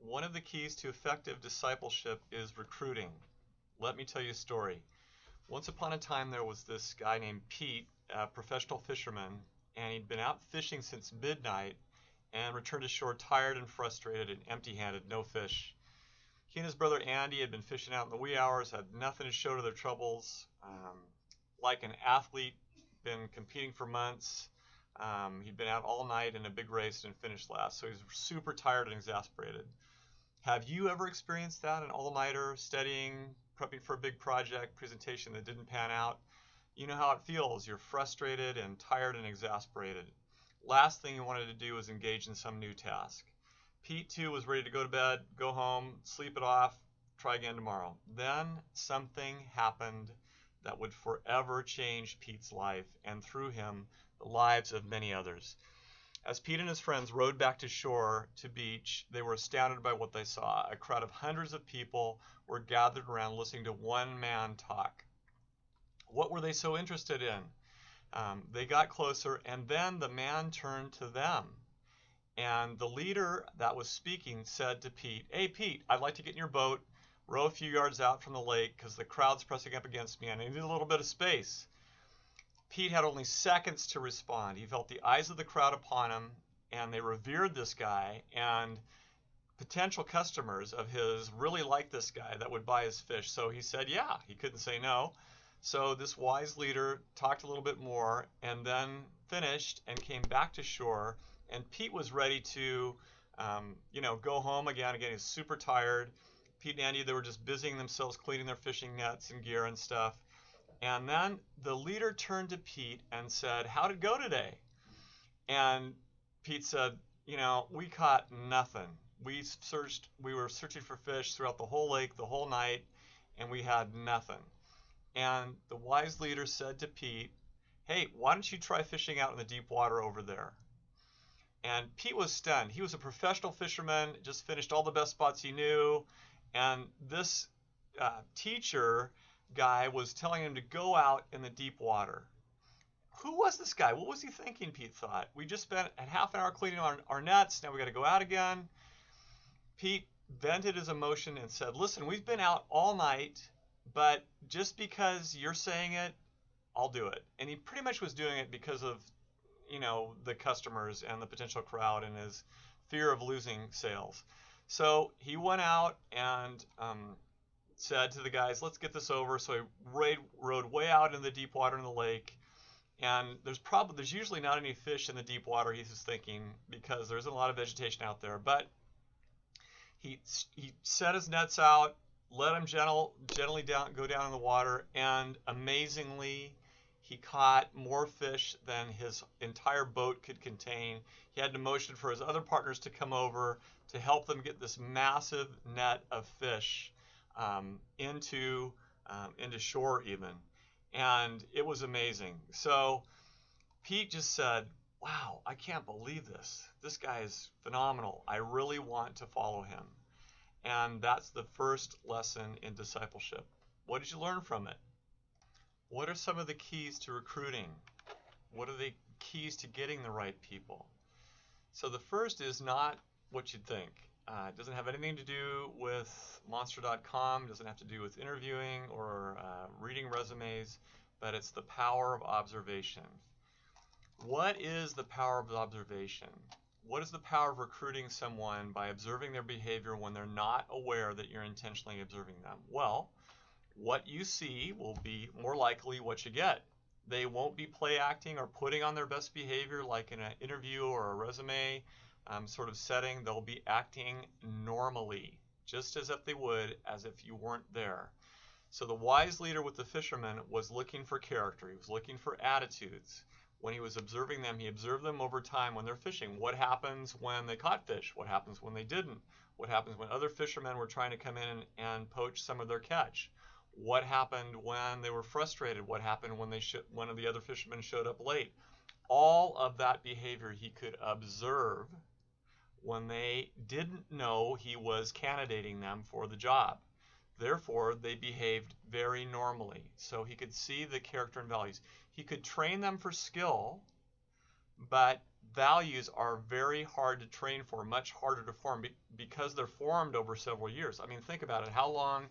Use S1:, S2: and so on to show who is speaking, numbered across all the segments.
S1: One of the keys to effective discipleship is recruiting. Let me tell you a story. Once upon a time, there was this guy named Pete, a professional fisherman, and he'd been out fishing since midnight and returned to shore tired and frustrated and empty-handed, no fish. He and his brother Andy had been fishing out in the wee hours, had nothing to show to their troubles. Like an athlete, been competing for months. He'd been out all night in a big race and finished last, so he was super tired and exasperated. Have you ever experienced that, an all-nighter, studying, prepping for a big project, presentation that didn't pan out? You know how it feels. You're frustrated and tired and exasperated. Last thing you wanted to do was engage in some new task. Pete, too, was ready to go to bed, go home, sleep it off, try again tomorrow. Then something happened that would forever change Pete's life, and through him, the lives of many others. As Pete and his friends rowed back to shore to beach, they were astounded by what they saw. A crowd of hundreds of people were gathered around listening to one man talk. What were they so interested in? They got closer, and then the man turned to them. And the leader that was speaking said to Pete, "Hey, Pete, I'd like to get in your boat, row a few yards out from the lake because the crowd's pressing up against me and I need a little bit of space." Pete had only seconds to respond. He felt the eyes of the crowd upon him, and they revered this guy, and potential customers of his really liked this guy that would buy his fish. So he said, yeah, he couldn't say no. So this wise leader talked a little bit more and then finished and came back to shore, and Pete was ready to go home again. Again, he's super tired. Pete and Andy, they were just busying themselves cleaning their fishing nets and gear and stuff. And then the leader turned to Pete and said, "How'd it go today?" And Pete said, "We caught nothing. We were searching for fish throughout the whole lake, the whole night, and we had nothing." And the wise leader said to Pete, "Hey, why don't you try fishing out in the deep water over there?" And Pete was stunned. He was a professional fisherman, just finished all the best spots he knew, and this teacher guy was telling him to go out in the deep water. Who was this guy? What was he thinking, Pete thought? We just spent a half an hour cleaning our nets. Now we got to go out again. Pete vented his emotion and said, "Listen, we've been out all night, but just because you're saying it, I'll do it." And he pretty much was doing it because of, the customers and the potential crowd and his fear of losing sales. So he went out and said to the guys, "Let's get this over." So he rowed way out in the deep water in the lake, and there's usually not any fish in the deep water, he's just thinking, because there isn't a lot of vegetation out there. But he set his nets out, let them gently go down in the water, and amazingly, he caught more fish than his entire boat could contain. He had to motion for his other partners to come over to help them get this massive net of fish into shore even, and it was amazing. So Pete just said, "Wow, I can't believe this. This guy is phenomenal. I really want to follow him." And that's the first lesson in discipleship. What did you learn from it? What are some of the keys to recruiting? What are the keys to getting the right people? So the first is not what you'd think. It doesn't have anything to do with monster.com, doesn't have to do with interviewing or reading resumes, but it's the power of observation. What is the power of observation? What is the power of recruiting someone by observing their behavior when they're not aware that you're intentionally observing them? Well, what you see will be more likely what you get. They won't be play acting or putting on their best behavior like in an interview or a resume sort of setting. They'll be acting normally, just as if they would, as if you weren't there. So the wise leader with the fishermen was looking for character. He was looking for attitudes. When he was observing them, he observed them over time when they're fishing. What happens when they caught fish? What happens when they didn't? What happens when other fishermen were trying to come in and poach some of their catch? What happened when they were frustrated? What happened when one of the other fishermen showed up late? All of that behavior he could observe when they didn't know he was candidating them for the job. Therefore, they behaved very normally. So he could see the character and values. He could train them for skill, but values are very hard to train for, much harder to form because they're formed over several years. I mean, think about it. How long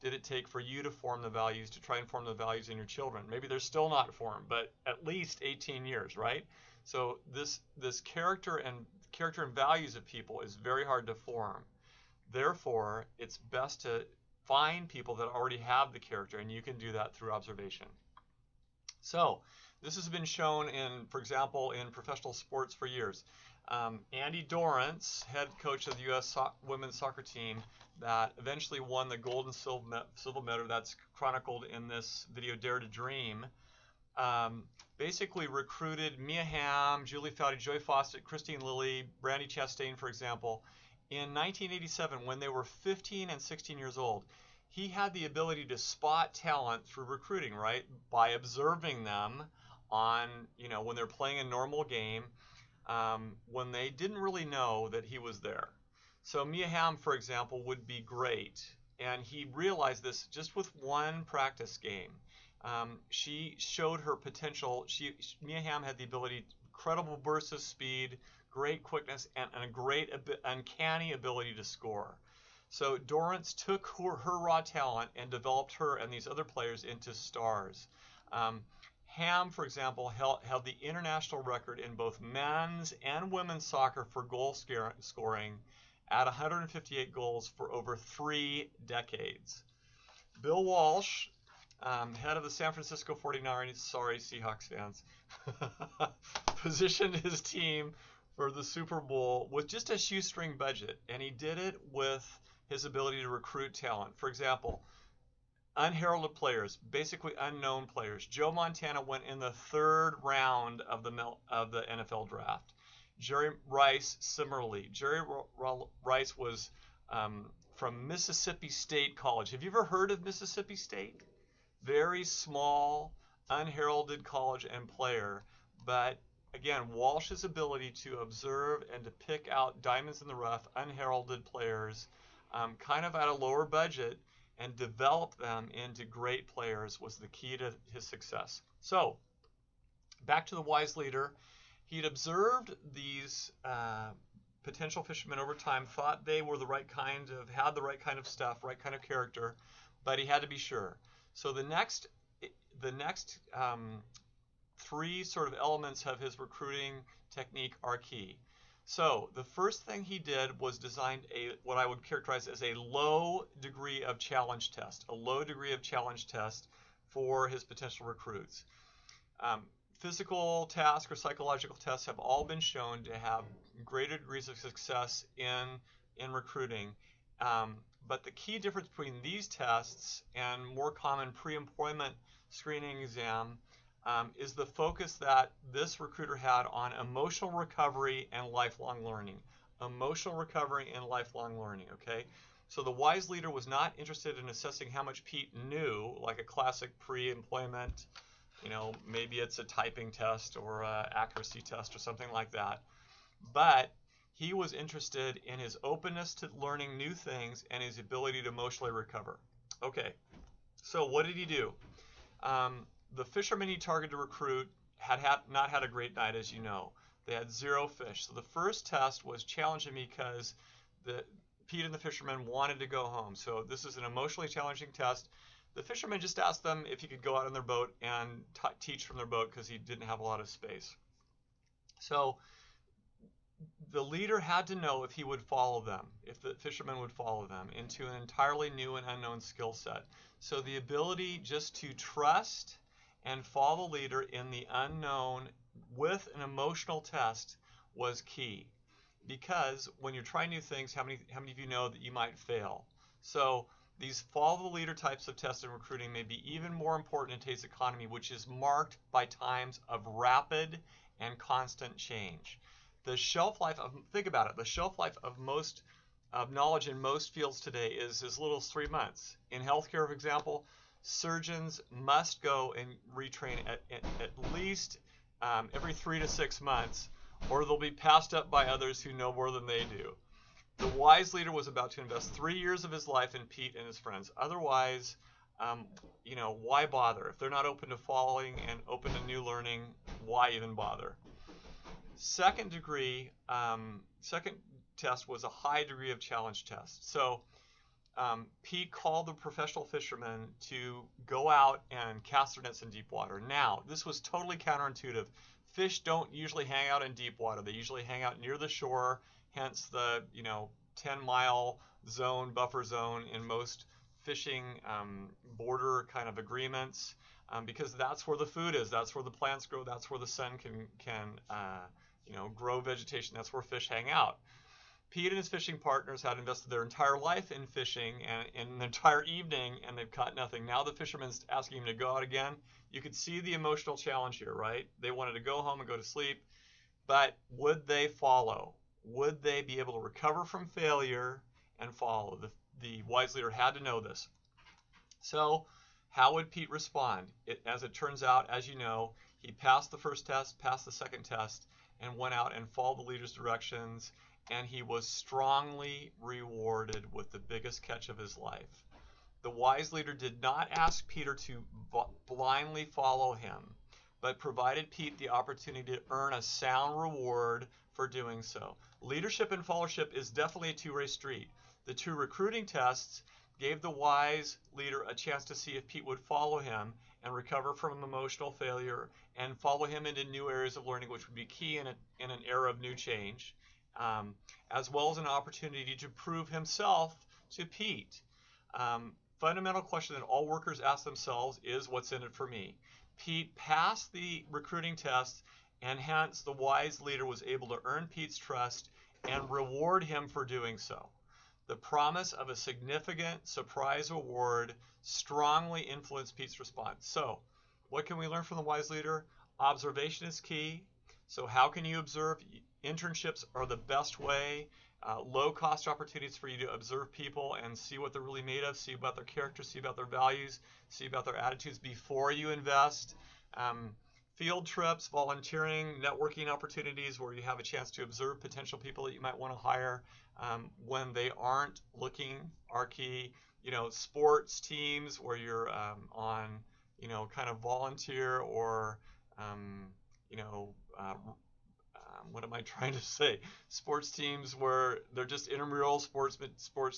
S1: did it take for you to form the values, to try and form the values in your children? Maybe they're still not formed, but at least 18 years, right? So this character and values of people is very hard to form. Therefore, it's best to find people that already have the character, and you can do that through observation. So this has been shown in, for example, in professional sports for years. Andy Dorrance, head coach of the U.S. women's soccer team that eventually won the gold and silver medal that's chronicled in this video, Dare to Dream, basically recruited Mia Hamm, Julie Foudy, Joy Fawcett, Christine Lilly, Brandi Chastain, for example, in 1987 when they were 15 and 16 years old. He had the ability to spot talent through recruiting, right? By observing them on, when they're playing a normal game, when they didn't really know that he was there. So Mia Hamm, for example, would be great. And he realized this just with one practice game. She showed her potential. Mia Hamm had the ability, incredible bursts of speed, great quickness, and a great uncanny ability to score. So Dorrance took her raw talent and developed her and these other players into stars. Hamm, for example, held the international record in both men's and women's soccer for goal scoring at 158 goals for over 3 decades. Bill Walsh, head of the San Francisco 49ers, sorry Seahawks fans, positioned his team for the Super Bowl with just a shoestring budget, and he did it with his ability to recruit talent. For example, unheralded players, basically unknown players. Joe Montana went in the 3rd round of the NFL draft. Jerry Rice, similarly. Jerry Rice was from Mississippi State College. Have you ever heard of Mississippi State? Very small, unheralded college and player, but again, Walsh's ability to observe and to pick out diamonds in the rough, unheralded players, kind of at a lower budget, and develop them into great players was the key to his success. So, back to the wise leader. He'd observed these potential fishermen over time, thought they were the right kind of, had the right kind of stuff, right kind of character, but he had to be sure. So the next 3 sort of elements of his recruiting technique are key. So the first thing he did was designed what I would characterize as a low degree of challenge test, for his potential recruits. Physical tasks or psychological tests have all been shown to have greater degrees of success in recruiting. But the key difference between these tests and more common pre-employment screening exam is the focus that this recruiter had on emotional recovery and lifelong learning. Emotional recovery and lifelong learning, okay? So the wise leader was not interested in assessing how much Pete knew, like a classic pre-employment, maybe it's a typing test or an accuracy test or something like that. But he was interested in his openness to learning new things and his ability to emotionally recover. Okay, so what did he do? The fishermen he targeted to recruit had not had a great night, as you know. They had 0 fish. So the first test was challenging because Pete and the fishermen wanted to go home. So this is an emotionally challenging test. The fisherman just asked them if he could go out on their boat and teach from their boat because he didn't have a lot of space. So the leader had to know if he would follow them, if the fishermen would follow them into an entirely new and unknown skill set. So the ability just to trust and follow the leader in the unknown with an emotional test was key. Because when you're trying new things, how many of you know that you might fail? So these follow the leader types of tests in recruiting may be even more important in today's economy, which is marked by times of rapid and constant change. The shelf life of, think about it, the shelf life of knowledge in most fields today is as little as 3 months. In healthcare, for example, surgeons must go and retrain at least every 3 to 6 months, or they'll be passed up by others who know more than they do. The wise leader was about to invest 3 years of his life in Pete and his friends. Otherwise, why bother? If they're not open to following and open to new learning, why even bother? Second second test was a high degree of challenge test. So Pete called the professional fishermen to go out and cast their nets in deep water. Now, this was totally counterintuitive. Fish don't usually hang out in deep water. They usually hang out near the shore, hence the 10-mile zone, buffer zone in most fishing border kind of agreements, because that's where the food is, that's where the plants grow, that's where the sun can grow vegetation, that's where fish hang out. Pete and his fishing partners had invested their entire life in fishing and an entire evening, and they've caught nothing. Now the fisherman's asking him to go out again. You could see the emotional challenge here, right? They wanted to go home and go to sleep, but would they follow? Would they be able to recover from failure and follow? The wise leader had to know this. So how would Pete respond? As it turns out, as you know, he passed the first test, passed the second test, and went out and followed the leader's directions, and he was strongly rewarded with the biggest catch of his life. The wise leader did not ask Peter to blindly follow him, but provided Pete the opportunity to earn a sound reward for doing so. Leadership and followership is definitely a two-way street. The two recruiting tests gave the wise leader a chance to see if Pete would follow him and recover from emotional failure and follow him into new areas of learning, which would be key in an era of new change, as well as an opportunity to prove himself to Pete. Fundamental question that all workers ask themselves is, what's in it for me? Pete passed the recruiting test, and hence the wise leader was able to earn Pete's trust and reward him for doing so. The promise of a significant surprise reward strongly influenced Pete's response. So, what can we learn from the wise leader? Observation is key. So how can you observe? Internships are the best way. Low-cost opportunities for you to observe people and see what they're really made of, see about their character, see about their values, see about their attitudes before you invest. Field trips, volunteering, networking opportunities where you have a chance to observe potential people that you might want to hire when they aren't looking are key. Sports teams where you're on, kind of volunteer or, what am I trying to say? Sports teams where they're just intramural sports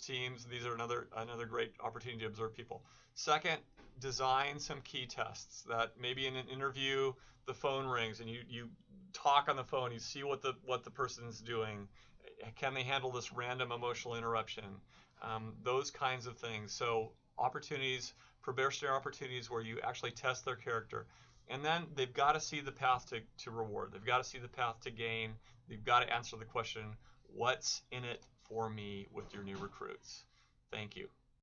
S1: teams. These are another great opportunity to observe people. Second, design some key tests that maybe in an interview the phone rings and you talk on the phone, you see what the person's doing. Can they handle this random emotional interruption? Those kinds of things. So opportunities, probationary opportunities where you actually test their character. And then they've got to see the path to reward. They've got to see the path to gain. They've got to answer the question, what's in it for me with your new recruits? Thank you.